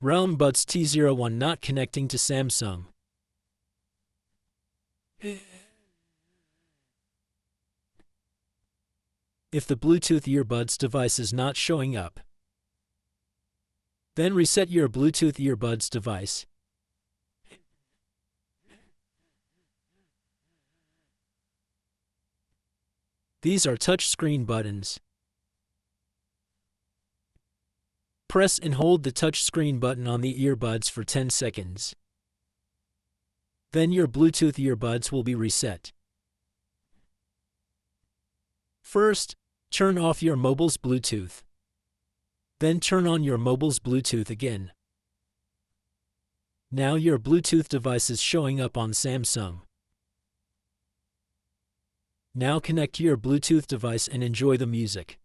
Realme Buds T01 not connecting to Samsung. If the Bluetooth earbuds device is not showing up, then reset your Bluetooth earbuds device. These are touchscreen buttons. Press and hold the touchscreen button on the earbuds for 10 seconds. Then your Bluetooth earbuds will be reset. First, turn off your mobile's Bluetooth. Then turn on your mobile's Bluetooth again. Now your Bluetooth device is showing up on Samsung. Now connect your Bluetooth device and enjoy the music.